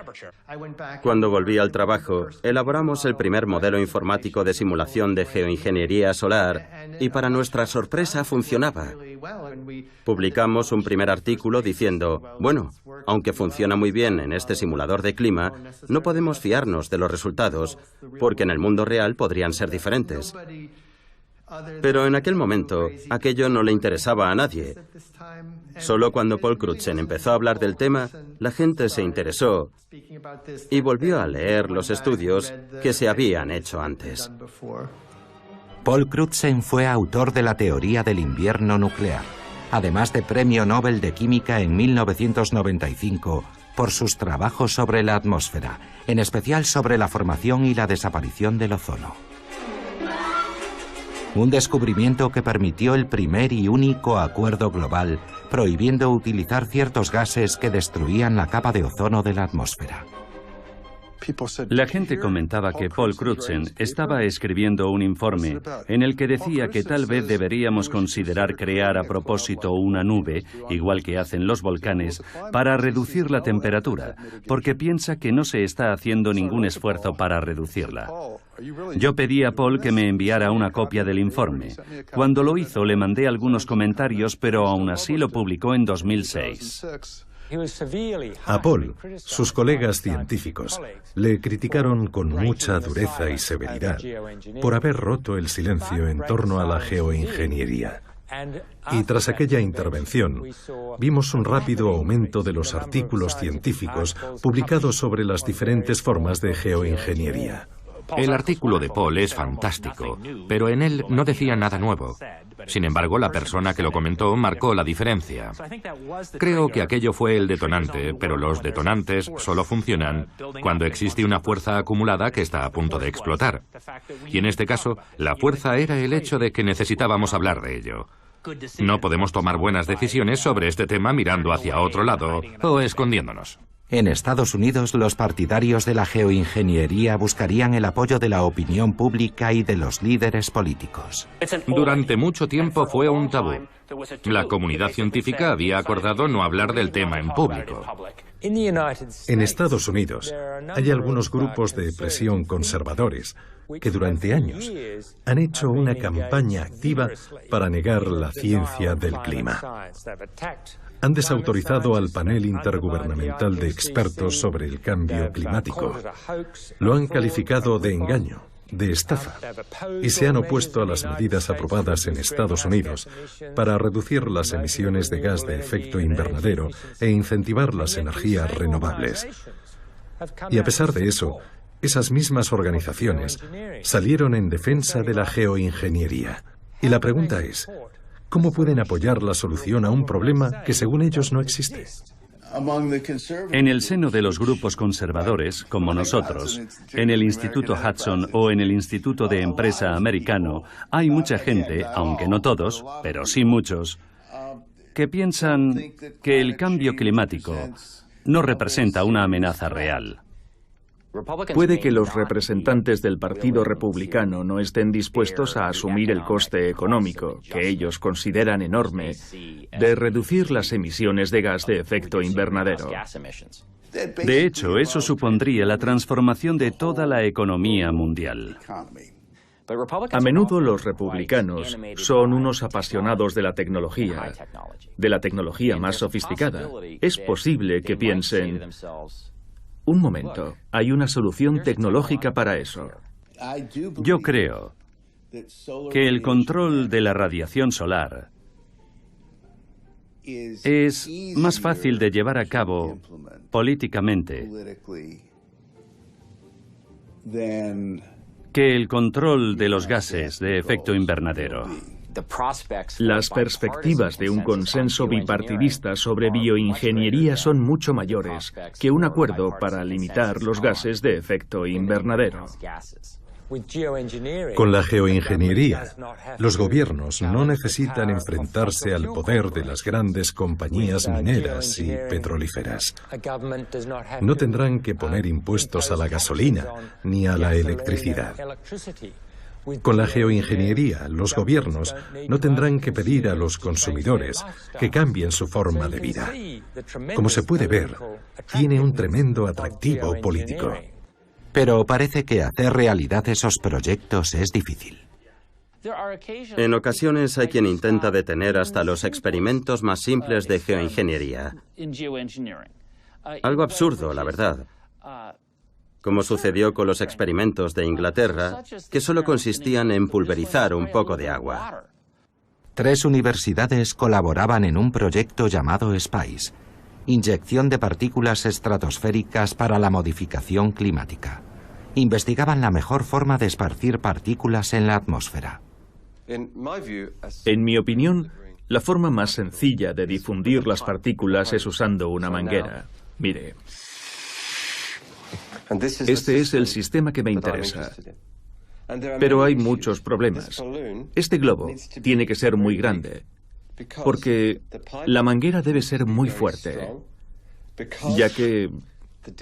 Cuando volví al trabajo, elaboramos el primer modelo informático de simulación de geoingeniería solar y para nuestra sorpresa funcionaba. Publicamos un primer artículo diciendo, bueno, aunque funciona muy bien en este simulador de clima, no podemos fiarnos de los resultados porque en el mundo real podrían ser diferentes. Pero en aquel momento, aquello no le interesaba a nadie. Solo cuando Paul Crutzen empezó a hablar del tema, la gente se interesó y volvió a leer los estudios que se habían hecho antes.
Paul Crutzen fue autor de la teoría del invierno nuclear, además de Premio Nobel de Química en 1995 por sus trabajos sobre la atmósfera, en especial sobre la formación y la desaparición del ozono. Un descubrimiento que permitió el primer y único acuerdo global prohibiendo utilizar ciertos gases que destruían la capa de ozono de la atmósfera.
La gente comentaba que Paul Crutzen estaba escribiendo un informe en el que decía que tal vez deberíamos considerar crear a propósito una nube, igual que hacen los volcanes, para reducir la temperatura, porque piensa que no se está haciendo ningún esfuerzo para reducirla. Yo pedí a Paul que me enviara una copia del informe. Cuando lo hizo, le mandé algunos comentarios, pero aún así lo publicó en 2006.
A Paul, sus colegas científicos, le criticaron con mucha dureza y severidad por haber roto el silencio en torno a la geoingeniería. Y tras aquella intervención, vimos un rápido aumento de los artículos científicos publicados sobre las diferentes formas de geoingeniería.
El artículo de Paul es fantástico, pero en él no decía nada nuevo. Sin embargo, la persona que lo comentó marcó la diferencia. Creo que aquello fue el detonante, pero los detonantes solo funcionan cuando existe una fuerza acumulada que está a punto de explotar. Y en este caso, la fuerza era el hecho de que necesitábamos hablar de ello. No podemos tomar buenas decisiones sobre este tema mirando hacia otro lado o escondiéndonos.
En Estados Unidos, los partidarios de la geoingeniería buscarían el apoyo de la opinión pública y de los líderes políticos.
Durante mucho tiempo fue un tabú. La comunidad científica había acordado no hablar del tema en público.
En Estados Unidos hay algunos grupos de presión conservadores que durante años han hecho una campaña activa para negar la ciencia del clima. Han desautorizado al panel intergubernamental de expertos sobre el cambio climático. Lo han calificado de engaño, de estafa, y se han opuesto a las medidas aprobadas en Estados Unidos para reducir las emisiones de gas de efecto invernadero e incentivar las energías renovables. Y a pesar de eso, esas mismas organizaciones salieron en defensa de la geoingeniería. Y la pregunta es, ¿cómo pueden apoyar la solución a un problema que según ellos no existe?
En el seno de los grupos conservadores, como nosotros, en el Instituto Hudson o en el Instituto de Empresa Americano, hay mucha gente, aunque no todos, pero sí muchos, que piensan que el cambio climático no representa una amenaza real.
Puede que los representantes del Partido Republicano no estén dispuestos a asumir el coste económico, que ellos consideran enorme, de reducir las emisiones de gas de efecto invernadero.
De hecho, eso supondría la transformación de toda la economía mundial.
A menudo los republicanos son unos apasionados de la tecnología más sofisticada. Es posible que piensen: un momento, hay una solución tecnológica para eso.
Yo creo que el control de la radiación solar es más fácil de llevar a cabo políticamente que el control de los gases de efecto invernadero.
Las perspectivas de un consenso bipartidista sobre bioingeniería son mucho mayores que un acuerdo para limitar los gases de efecto invernadero.
Con la geoingeniería, los gobiernos no necesitan enfrentarse al poder de las grandes compañías mineras y petrolíferas. No tendrán que poner impuestos a la gasolina ni a la electricidad. Con la geoingeniería, los gobiernos no tendrán que pedir a los consumidores que cambien su forma de vida. Como se puede ver, tiene un tremendo atractivo político.
Pero parece que hacer realidad esos proyectos es difícil.
En ocasiones hay quien intenta detener hasta los experimentos más simples de geoingeniería. Algo absurdo, la verdad. Como sucedió con los experimentos de Inglaterra, que solo consistían en pulverizar un poco de agua.
3 universidades colaboraban en un proyecto llamado SPICE, inyección de partículas estratosféricas para la modificación climática. Investigaban la mejor forma de esparcir partículas en la atmósfera.
En mi opinión, la forma más sencilla de difundir las partículas es usando una manguera. Mire. Este es el sistema que me interesa. Pero hay muchos problemas. Este globo tiene que ser muy grande, porque la manguera debe ser muy fuerte, ya que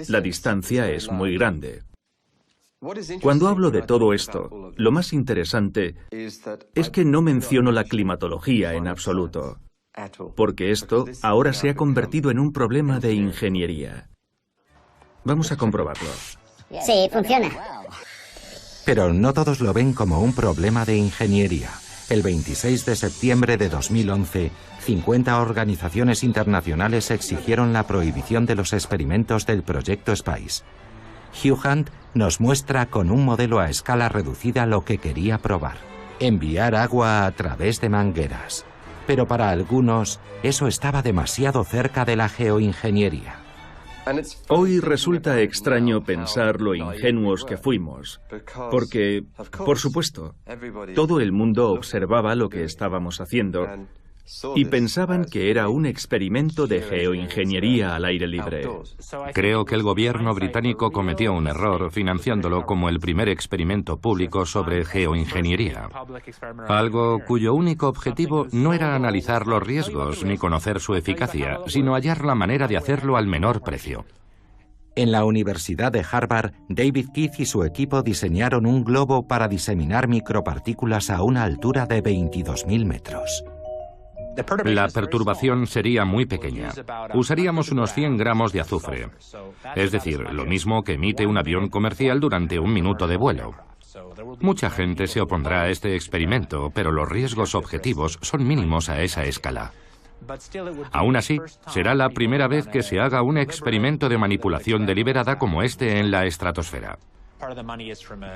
la distancia es muy grande. Cuando hablo de todo esto, lo más interesante es que no menciono la climatología en absoluto, porque esto ahora se ha convertido en un problema de ingeniería. Vamos a comprobarlo.
Sí, funciona.
Pero no todos lo ven como un problema de ingeniería. El 26 de septiembre de 2011, 50 organizaciones internacionales exigieron la prohibición de los experimentos del proyecto SPICE. Hugh Hunt nos muestra con un modelo a escala reducida lo que quería probar: enviar agua a través de mangueras. Pero para algunos, eso estaba demasiado cerca de la geoingeniería.
Hoy resulta extraño pensar lo ingenuos que fuimos, porque, por supuesto, todo el mundo observaba lo que estábamos haciendo y pensaban que era un experimento de geoingeniería al aire libre.
Creo que el gobierno británico cometió un error financiándolo como el primer experimento público sobre geoingeniería. Algo cuyo único objetivo no era analizar los riesgos ni conocer su eficacia, sino hallar la manera de hacerlo al menor precio.
En la Universidad de Harvard, David Keith y su equipo diseñaron un globo para diseminar micropartículas a una altura de 22.000 metros.
La perturbación sería muy pequeña. Usaríamos unos 100 gramos de azufre, es decir, lo mismo que emite un avión comercial durante un minuto de vuelo. Mucha gente se opondrá a este experimento, pero los riesgos objetivos son mínimos a esa escala. Aún así, será la primera vez que se haga un experimento de manipulación deliberada como este en la estratosfera.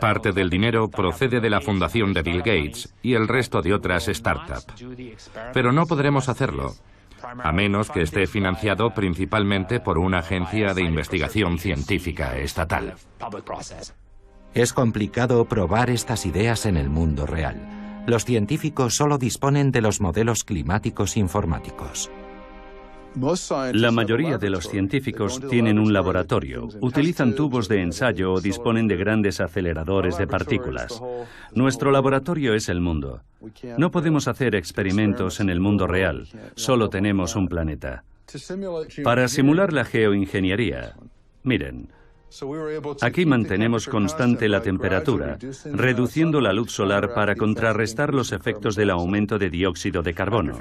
Parte del dinero procede de la fundación de Bill Gates y el resto de otras startups. Pero no podremos hacerlo, a menos que esté financiado principalmente por una agencia de investigación científica estatal.
Es complicado probar estas ideas en el mundo real. Los científicos solo disponen de los modelos climáticos informáticos.
La mayoría de los científicos tienen un laboratorio, utilizan tubos de ensayo o disponen de grandes aceleradores de partículas. Nuestro laboratorio es el mundo. No podemos hacer experimentos en el mundo real, solo tenemos un planeta. Para simular la geoingeniería, miren, aquí mantenemos constante la temperatura, reduciendo la luz solar para contrarrestar los efectos del aumento de dióxido de carbono.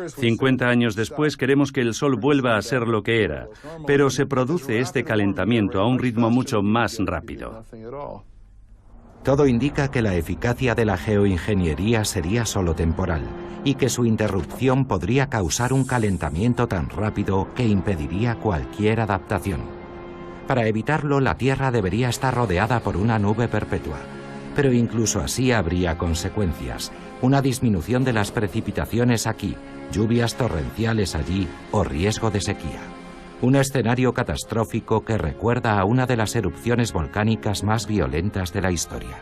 50 años después queremos que el Sol vuelva a ser lo que era, pero se produce este calentamiento a un ritmo mucho más rápido.
Todo indica que la eficacia de la geoingeniería sería solo temporal y que su interrupción podría causar un calentamiento tan rápido que impediría cualquier adaptación. Para evitarlo, la Tierra debería estar rodeada por una nube perpetua. Pero incluso así habría consecuencias. Una disminución de las precipitaciones aquí, lluvias torrenciales allí o riesgo de sequía. Un escenario catastrófico que recuerda a una de las erupciones volcánicas más violentas de la historia.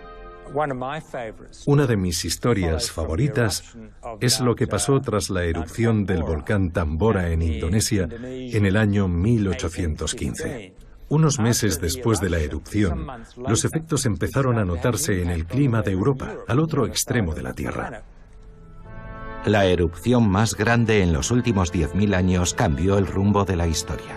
Una de mis historias favoritas es lo que pasó tras la erupción del volcán Tambora en Indonesia en el año 1815. Unos meses después de la erupción, los efectos empezaron a notarse en el clima de Europa, al otro extremo de la Tierra.
La erupción más grande en los últimos 10.000 años cambió el rumbo de la historia.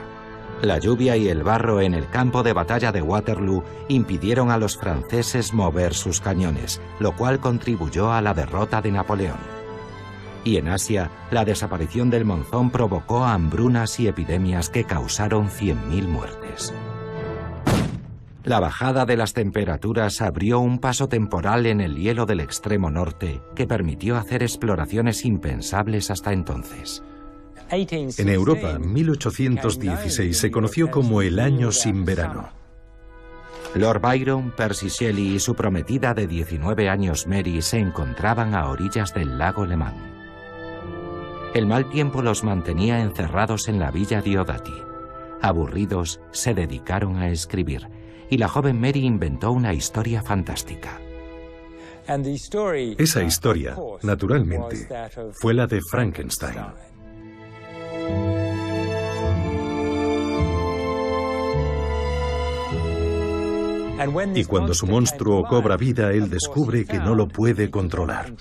La lluvia y el barro en el campo de batalla de Waterloo impidieron a los franceses mover sus cañones, lo cual contribuyó a la derrota de Napoleón. Y en Asia, la desaparición del monzón provocó hambrunas y epidemias que causaron 100.000 muertes. La bajada de las temperaturas abrió un paso temporal en el hielo del extremo norte que permitió hacer exploraciones impensables hasta entonces.
En Europa, 1816 se conoció como el año sin verano.
Lord Byron, Percy Shelley y su prometida de 19 años Mary se encontraban a orillas del lago Le Mans. El mal tiempo los mantenía encerrados en la villa Diodati. Aburridos, se dedicaron a escribir, y la joven Mary inventó una historia fantástica.
Esa historia, naturalmente, fue la de Frankenstein. Y cuando su monstruo cobra vida, él descubre que no lo puede controlar.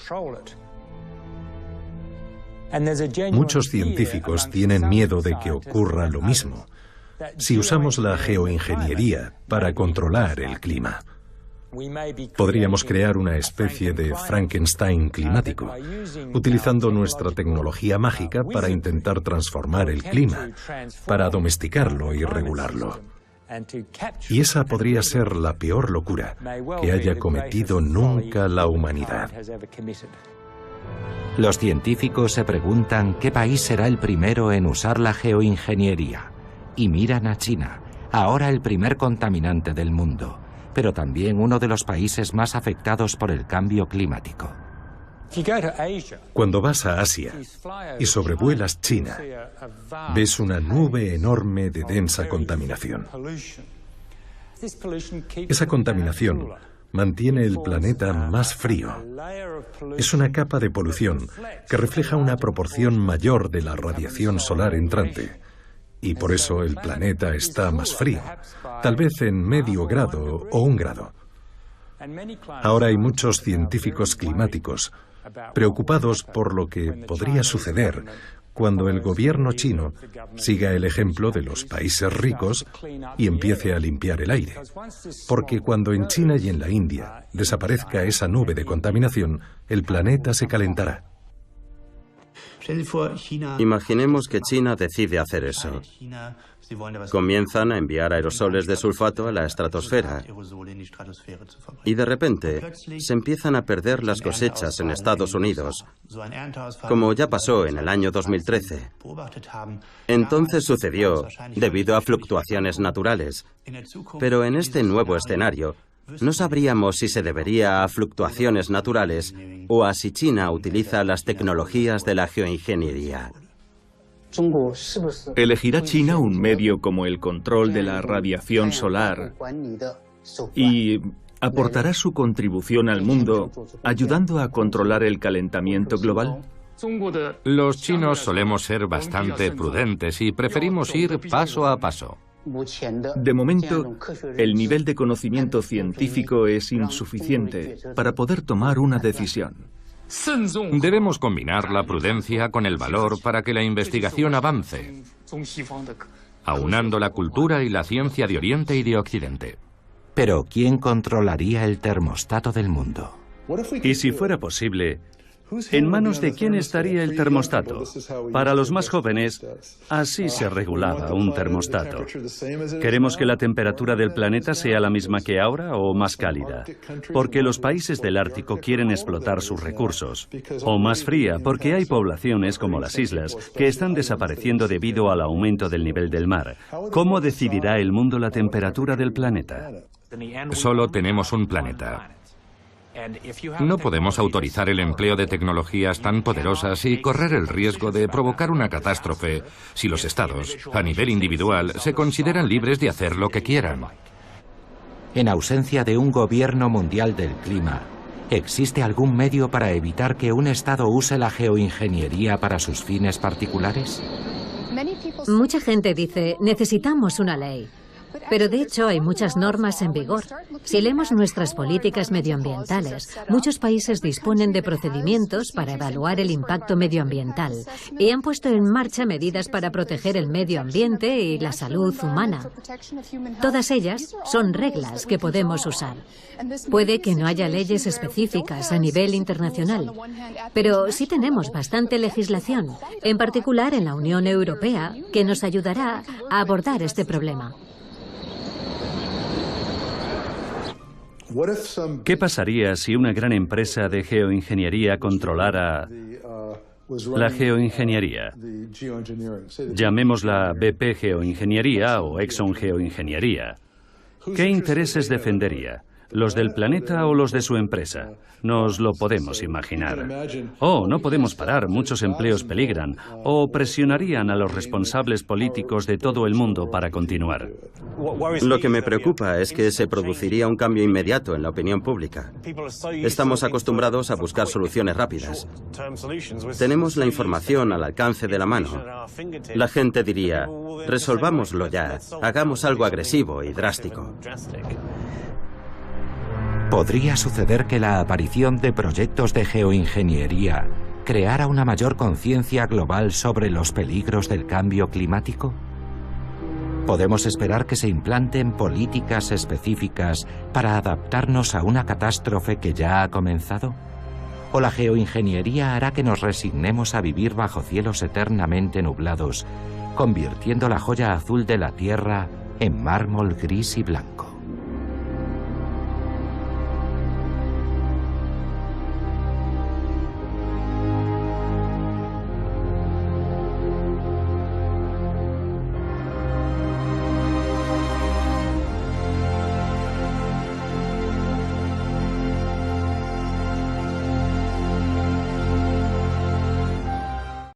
Muchos científicos tienen miedo de que ocurra lo mismo si usamos la geoingeniería para controlar el clima. Podríamos crear una especie de Frankenstein climático, utilizando nuestra tecnología mágica para intentar transformar el clima, para domesticarlo y regularlo. Y esa podría ser la peor locura que haya cometido nunca la humanidad.
Los científicos se preguntan qué país será el primero en usar la geoingeniería. Y miran a China, ahora el primer contaminante del mundo, pero también uno de los países más afectados por el cambio climático.
Cuando vas a Asia y sobrevuelas China, ves una nube enorme de densa contaminación. Esa contaminación mantiene el planeta más frío. Es una capa de polución que refleja una proporción mayor de la radiación solar entrante. Y por eso el planeta está más frío, tal vez en medio grado o 1 grado. Ahora hay muchos científicos climáticos preocupados por lo que podría suceder cuando el gobierno chino siga el ejemplo de los países ricos y empiece a limpiar el aire. Porque cuando en China y en la India desaparezca esa nube de contaminación, el planeta se calentará.
Imaginemos que China decide hacer eso. Comienzan a enviar aerosoles de sulfato a la estratosfera y de repente se empiezan a perder las cosechas en Estados Unidos, como ya pasó en el año 2013. Entonces sucedió debido a fluctuaciones naturales, pero en este nuevo escenario no sabríamos si se debería a fluctuaciones naturales o a si China utiliza las tecnologías de la geoingeniería.
¿Elegirá China un medio como el control de la radiación solar y aportará su contribución al mundo ayudando a controlar el calentamiento global?
Los chinos solemos ser bastante prudentes y preferimos ir paso a paso.
De momento, el nivel de conocimiento científico es insuficiente para poder tomar una decisión.
Debemos combinar la prudencia con el valor para que la investigación avance, aunando la cultura y la ciencia de Oriente y de Occidente.
Pero ¿quién controlaría el termostato del mundo?
Y si fuera posible, ¿en manos de quién estaría el termostato? Para los más jóvenes, así se regulaba un termostato. ¿Queremos que la temperatura del planeta sea la misma que ahora o más cálida? Porque los países del Ártico quieren explotar sus recursos. O más fría, porque hay poblaciones como las islas que están desapareciendo debido al aumento del nivel del mar. ¿Cómo decidirá el mundo la temperatura del planeta?
Solo tenemos un planeta. No podemos autorizar el empleo de tecnologías tan poderosas y correr el riesgo de provocar una catástrofe si los estados, a nivel individual, se consideran libres de hacer lo que quieran.
En ausencia de un gobierno mundial del clima, ¿existe algún medio para evitar que un estado use la geoingeniería para sus fines particulares?
Mucha gente dice, necesitamos una ley. Pero de hecho hay muchas normas en vigor. Si leemos nuestras políticas medioambientales, muchos países disponen de procedimientos para evaluar el impacto medioambiental y han puesto en marcha medidas para proteger el medio ambiente y la salud humana. Todas ellas son reglas que podemos usar. Puede que no haya leyes específicas a nivel internacional, pero sí tenemos bastante legislación, en particular en la Unión Europea, que nos ayudará a abordar este problema.
¿Qué pasaría si una gran empresa de geoingeniería controlara la geoingeniería? Llamémosla BP Geoingeniería o Exxon Geoingeniería. ¿Qué intereses defendería? ¿Los del planeta o los de su empresa? Nos lo podemos imaginar. Oh, no podemos parar, muchos empleos peligran. O presionarían a los responsables políticos de todo el mundo para continuar.
Lo que me preocupa es que se produciría un cambio inmediato en la opinión pública. Estamos acostumbrados a buscar soluciones rápidas. Tenemos la información al alcance de la mano. La gente diría, resolvámoslo ya, hagamos algo agresivo y drástico.
¿Podría suceder que la aparición de proyectos de geoingeniería creara una mayor conciencia global sobre los peligros del cambio climático? ¿Podemos esperar que se implanten políticas específicas para adaptarnos a una catástrofe que ya ha comenzado? ¿O la geoingeniería hará que nos resignemos a vivir bajo cielos eternamente nublados, convirtiendo la joya azul de la Tierra en mármol gris y blanco?